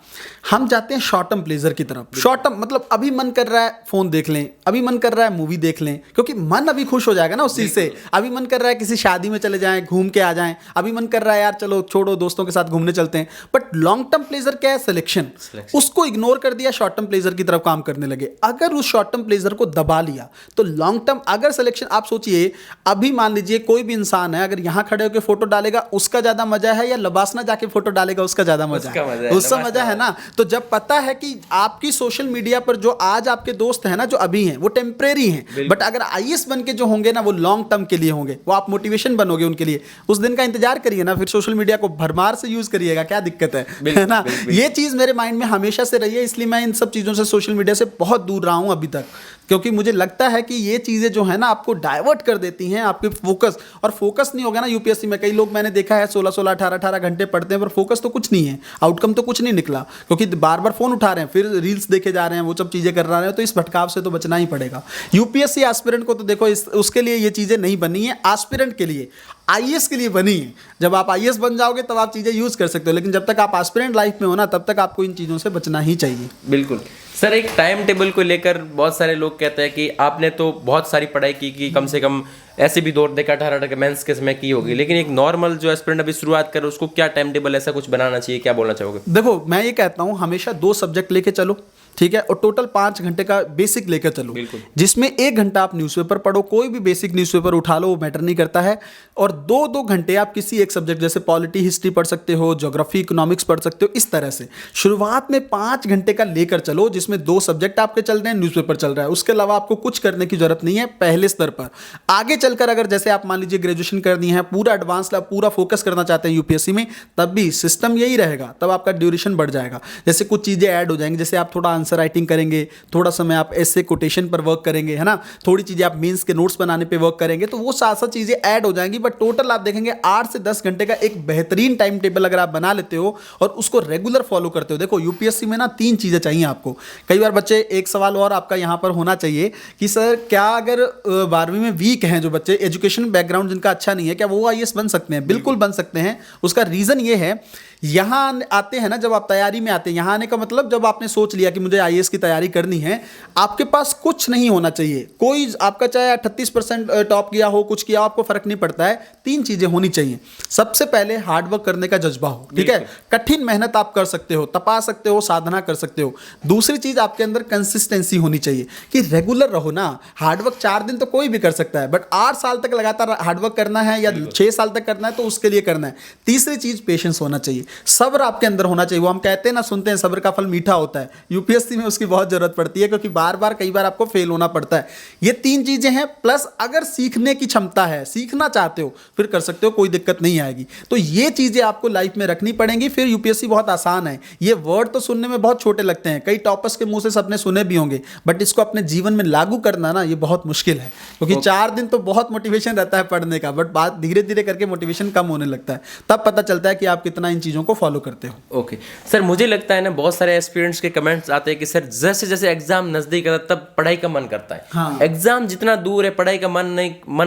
Speaker 1: हम जाते हैं शॉर्ट टर्म प्लेजर की तरफ। शॉर्ट टर्म मतलब अभी मन कर रहा है फोन देख लें, अभी मन कर रहा है मूवी देख लें, क्योंकि मन अभी खुश हो जाएगा ना उस चीज से। अभी मन कर रहा है किसी शादी में चले जाएं, घूम के आ जाएं, अभी मन कर रहा है यार चलो छोड़ो दोस्तों के साथ घूमने चलते हैं। बट लॉन्ग टर्म प्लेजर क्या है? सिलेक्शन। उसको इग्नोर कर दिया, शॉर्ट टर्म प्लेजर की तरफ काम करने लगे। अगर उस शॉर्ट टर्म प्लेजर को दबा लिया तो लॉन्ग टर्म अगर सिलेक्शन, आप सोचिए अभी मान लीजिए कोई भी इंसान है अगर यहां खड़े होकर फोटो डालेगा उसका ज्यादा मजा है, या लबासना जाके फोटो डालेगा उसका ज्यादा मजा है? उसका मजा है ना। तो जब पता है कि आपकी सोशल मीडिया पर जो आज आपके दोस्त हैं ना जो अभी हैं वो टेम्परेरी हैं, बट अगर आईएएस बन के जो होंगे ना वो लॉन्ग टर्म के लिए होंगे, वो आप मोटिवेशन बनोगे उनके लिए। उस दिन का इंतजार करिए ना, फिर सोशल मीडिया को भरमार से यूज करिएगा, क्या दिक्कत है ना। ये चीज मेरे माइंड में हमेशा से रही है, इसलिए मैं इन सब चीजों से सोशल मीडिया से बहुत दूर रहा हूं अभी तक, क्योंकि मुझे लगता है कि ये चीज़ें जो है ना आपको डाइवर्ट कर देती हैं आपके फोकस। और फोकस नहीं होगा ना यूपीएससी में, कई लोग मैंने देखा है 16-16 18-18 घंटे पढ़ते हैं पर फोकस तो कुछ नहीं है, आउटकम तो कुछ नहीं निकला, क्योंकि बार बार फोन उठा रहे हैं, फिर रील्स देखे जा रहे हैं, वो सब चीज़ें कर रहे हैं। तो इस भटकाव से तो बचना ही पड़ेगा। यूपीएससी एस्पिरेंट को तो देखो उसके लिए ये चीज़ें नहीं बनी है, एस्पिरेंट के लिए, आईएएस के लिए बनी है। जब आप आईएएस बन जाओगे तब आप चीज़ें यूज़ कर सकते हो, लेकिन जब तक आप एस्पिरेंट लाइफ में हो ना तब तक आपको इन चीज़ों से बचना ही चाहिए।
Speaker 2: बिल्कुल सर, एक टाइम टेबल को लेकर बहुत सारे लोग कहते हैं कि आपने तो बहुत सारी पढ़ाई की कम से कम ऐसे भी दौड़ देखा 18 के मेंस के समय की होगी, लेकिन एक नॉर्मल जो एस्पिरेंट अभी शुरुआत करे उसको क्या टाइम टेबल ऐसा कुछ बनाना चाहिए, क्या बोलना चाहोगे?
Speaker 1: देखो मैं ये कहता हूँ हमेशा 2 सब्जेक्ट लेके चलो, ठीक है, और टोटल 5 घंटे का बेसिक लेकर चलो, जिसमें 1 घंटा आप न्यूज़पेपर पढ़ो, कोई भी बेसिक न्यूज़पेपर उठा लो, वो मैटर नहीं करता है। और 2-2 घंटे आप किसी एक सब्जेक्ट जैसे पॉलिटी हिस्ट्री पढ़ सकते हो, ज्योग्राफी इकोनॉमिक्स पढ़ सकते हो। इस तरह से शुरुआत में 5 घंटे का लेकर चलो, जिसमें 2 सब्जेक्ट आपके चल रहे हैं, न्यूज़पेपर चल रहा है, उसके अलावा आपको कुछ करने की जरूरत नहीं है पहले स्तर पर। आगे चलकर अगर जैसे आप मान लीजिए ग्रेजुएशन करनी है, पूरा एडवांस पूरा फोकस करना चाहते हैं यूपीएससी में, तब भी सिस्टम यही रहेगा, तब आपका ड्यूरेशन बढ़ जाएगा। जैसे कुछ चीज़ें ऐड हो जाएंगी, जैसे आप थोड़ा आंसर राइटिंग करेंगे, थोड़ा समय आप ऐसे कोटेशन पर वर्क करेंगे, है ना, थोड़ी चीजें आप मेंस के नोट्स बनाने पे वर्क करेंगे, तो वो साथ साथ चीजें ऐड हो जाएंगी। बट टोटल आप देखेंगे 8 से 10 घंटे का एक बेहतरीन टाइम टेबल अगर आप बना लेते हो और उसको रेगुलर फॉलो करते हो। देखो यूपीएससी में ना 3 चीजें चाहिए आपको। कई बार बच्चे, एक सवाल और आपका यहां पर होना चाहिए कि सर क्या अगर 12वीं में वीक हैं जो बच्चे, एजुकेशन बैकग्राउंड जिनका अच्छा नहीं है, क्या वो आईएएस बन सकते हैं? बिल्कुल बन सकते हैं। उसका रीजन ये है, यहाँ आते हैं ना जब आप तैयारी में आते हैं, यहाँ आने का मतलब जब आपने सोच लिया कि मुझे आईएएस की तैयारी करनी है, आपके पास कुछ नहीं होना चाहिए, कोई आपका चाहे 38% टॉप किया हो, कुछ किया हो, आपको फर्क नहीं पड़ता है। 3 चीजें होनी चाहिए। सबसे पहले हार्डवर्क करने का जज्बा हो, ठीक है, कठिन मेहनत आप कर सकते हो, तपा सकते हो, साधना कर सकते हो। दूसरी चीज आपके अंदर कंसिस्टेंसी होनी चाहिए कि रेगुलर रहो ना। हार्डवर्क 4 दिन तो कोई भी कर सकता है, बट 8 साल तक लगातार हार्डवर्क करना है या 6 साल तक करना है तो उसके लिए करना है। तीसरी चीज पेशेंस होना चाहिए, सब्र आपके अंदर होना चाहिए। वो हम कहते हैं ना, सुनते हैं सब्र का फल मीठा होता है, यूपीएससी में उसकी बहुत जरूरत पड़ती है, क्योंकि बार बार कई बार आपको फेल होना पड़ता है। ये 3 चीजें हैं, प्लस अगर सीखने की क्षमता है, सीखना चाहते हो, फिर कर सकते हो, कोई दिक्कत नहीं आएगी। तो ये चीजें आपको लाइफ में रखनी पड़ेंगी, फिर यूपीएससी बहुत आसान है। ये वर्ड तो सुनने में बहुत छोटे लगते हैं, कई टॉपर्स के मुंह से सबने सुने भी होंगे, बट इसको अपने जीवन में लागू करना ना ये बहुत मुश्किल है, क्योंकि 4 दिन तो बहुत मोटिवेशन रहता है पढ़ने का, बट बात धीरे धीरे करके मोटिवेशन कम होने लगता है, तब पता चलता है कि आप कितना इन चीजों को फॉलो करते हो।
Speaker 2: ओके सर, मुझे लगता है ना बहुत सारे एस्पिरेंट्स के कमेंट्स आते हैं कि सर जैसे जैसे एग्जाम नजदीक आता है तब पढ़ाई का मन करता है।
Speaker 1: हाँ।
Speaker 2: एग्जाम जितना दूर है पढ़ाई का मन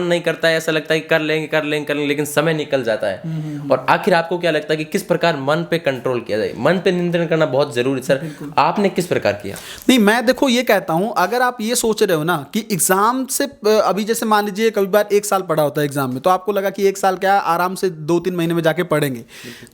Speaker 2: नहीं करता है, ऐसा लगता है कि कर लेंगे, लेकिन समय निकल जाता है। और आखिर आपको क्या लगता है कि किस प्रकार मन पे कंट्रोल किया जाए? मन पे नियंत्रण करना बहुत जरूरी। सर आपने किस प्रकार किया?
Speaker 1: नहीं, मैं देखो ये कहता हूं, अगर आप ये सोच रहे हो ना कि एग्जाम से अभी जैसे मान लीजिए कभी बार 1 साल पढ़ा होता है एग्जाम में, तो आपको लगा कि 1 साल क्या आराम से 2-3 महीने में जाके पढ़ेंगे,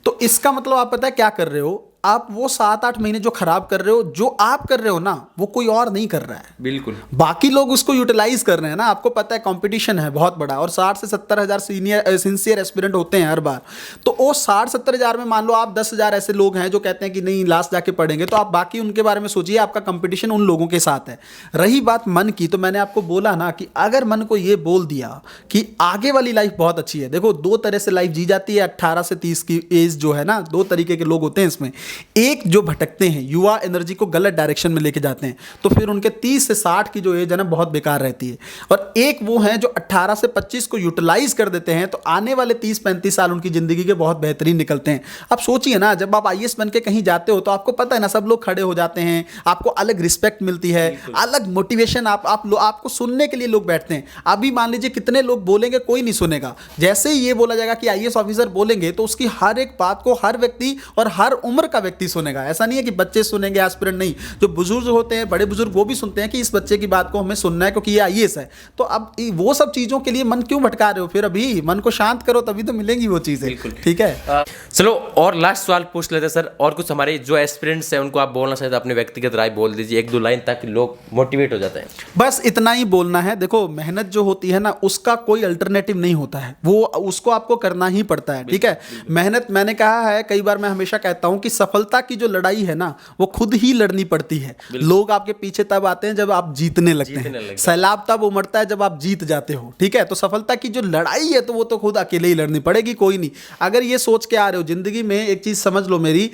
Speaker 1: तो इसका मतलब आप पता है क्या कर रहे हो, आप वो 7-8 महीने जो खराब कर रहे हो, जो आप कर रहे हो ना वो कोई और नहीं कर रहा है।
Speaker 2: बिल्कुल,
Speaker 1: बाकी लोग उसको यूटिलाइज कर रहे हैं ना। आपको पता है कंपटीशन है बहुत बड़ा, और 60 से 70 हज़ार सिंसियर एस्पिरेंट होते हैं हर बार। तो वो 60-70 हज़ार में मान लो आप 10 हज़ार ऐसे लोग हैं जो कहते हैं कि नहीं लास्ट जाके पढ़ेंगे, तो आप बाकी उनके बारे में सोचिए, आपका कंपटीशन उन लोगों के साथ है। रही बात मन की, तो मैंने आपको बोला ना कि अगर मन को ये बोल दिया कि आगे वाली लाइफ बहुत अच्छी है, देखो 2 तरह से लाइफ जी जाती है। 18 से 30 की एज जो है ना, 2 तरीके के लोग होते हैं इसमें। एक जो भटकते हैं, युवा एनर्जी को गलत डायरेक्शन में लेके जाते हैं, तो फिर उनके 30 से 60 की जो एज है ना बहुत बेकार रहती है। और एक वो हैं जो 18 से 25 को यूटिलाइज कर देते हैं, तो आने वाले 30-35 साल उनकी जिंदगी के बहुत बेहतरीन निकलते हैं। अब सोचिए ना, जब आप आईएएस बन के कहीं जाते हो तो आपको पता है ना, सब लोग खड़े हो जाते हैं, आपको अलग रिस्पेक्ट मिलती है, अलग मोटिवेशन, आपको सुनने के लिए लोग बैठते हैं। अभी मान लीजिए कितने लोग बोलेंगे, कोई नहीं सुनेगा। जैसे ही ये बोला जाएगा कि आईएएस ऑफिसर बोलेंगे, तो उसकी हर एक बात को हर व्यक्ति और हर उम्र का का व्यक्ति सुनेगा। ऐसा नहीं है कि बच्चे सुनेंगे, एस्पिरेंट नहीं, जो बुजुर्ग होते हैं, बड़े बुजुर्ग, वो भी सुनते हैं कि इस बच्चे की बात को हमें सुनना है क्योंकि ये आईएएस है। तो अब वो सब चीज़ों के लिए मन क्यों भटका रहे हो? फिर अभी मन को शांत करो, तभी तो मिलेंगी वो चीज़ें। ठीक है,
Speaker 2: चलो और लास्ट सवाल पूछ लेते हैं सर, और कुछ हमारे जो एस्पिरेंट्स हैं उनको आप बोलना चाहते हैं, अपनी व्यक्तिगत राय बोल दीजिए 1-2 लाइन, ताकि लोग मोटिवेट हो जाते हैं।
Speaker 1: बस इतना ही बोलना है। देखो, मेहनत जो होती है ना, उसका कोई अल्टरनेटिव नहीं होता है, वो उसको आपको करना ही पड़ता है। ठीक है, मेहनत, मैंने कहा है कई बार, मैं हमेशा कहता हूं कि सफलता की जो लड़ाई है ना, वो खुद ही लड़नी पड़ती है। लोग आपके पीछे तब आते हैं जब आप जीतने लगते हैं, सैलाब तब उमड़ता है जब आप जीत जाते हो। ठीक है, तो सफलता की जो लड़ाई है तो वो तो खुद अकेले ही लड़नी पड़ेगी, कोई नहीं। अगर ये सोच के आ रहे हो जिंदगी में, एक चीज समझ लो मेरी,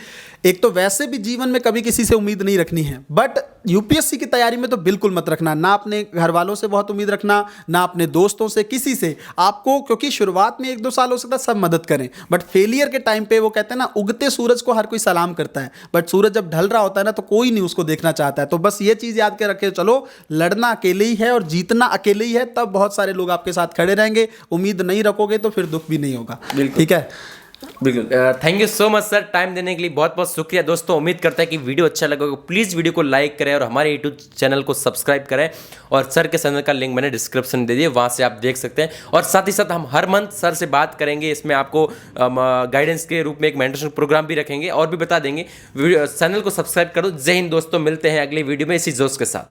Speaker 1: एक तो वैसे भी जीवन में कभी किसी से उम्मीद नहीं रखनी है, बट यूपीएससी की तैयारी में तो बिल्कुल मत रखना। ना अपने घर वालों से बहुत उम्मीद रखना, ना अपने दोस्तों से, किसी से। आपको, क्योंकि शुरुआत में 1-2 साल हो सकता है सब मदद करें, बट फेलियर के टाइम पे वो कहते हैं ना, उगते सूरज को हर कोई सलाम करता है, बट सूरज जब ढल रहा होता है ना, तो कोई नहीं उसको देखना चाहता है। तो बस ये चीज़ याद के रखे चलो, लड़ना अकेले ही है और जीतना अकेले ही है, तब बहुत सारे लोग आपके साथ खड़े रहेंगे। उम्मीद नहीं रखोगे तो फिर दुख भी नहीं होगा। ठीक है,
Speaker 2: बिल्कुल। Thank you so much sir, time देने के लिए बहुत बहुत शुक्रिया। दोस्तों, उम्मीद करता है कि वीडियो अच्छा लगा होगा। प्लीज़ वीडियो को लाइक करें और हमारे यूट्यूब चैनल को सब्सक्राइब करें, और सर के चैनल का लिंक मैंने डिस्क्रिप्शन दे दिया, वहाँ से आप देख सकते हैं। और साथ ही साथ हम हर मंथ सर से बात करेंगे, इसमें आपको गाइडेंस के रूप में एक मेंटरशिप प्रोग्राम भी रखेंगे और भी बता देंगे। चैनल को सब्सक्राइब करो। जय हिंद दोस्तों, मिलते हैं अगले वीडियो में इसी जोश के साथ।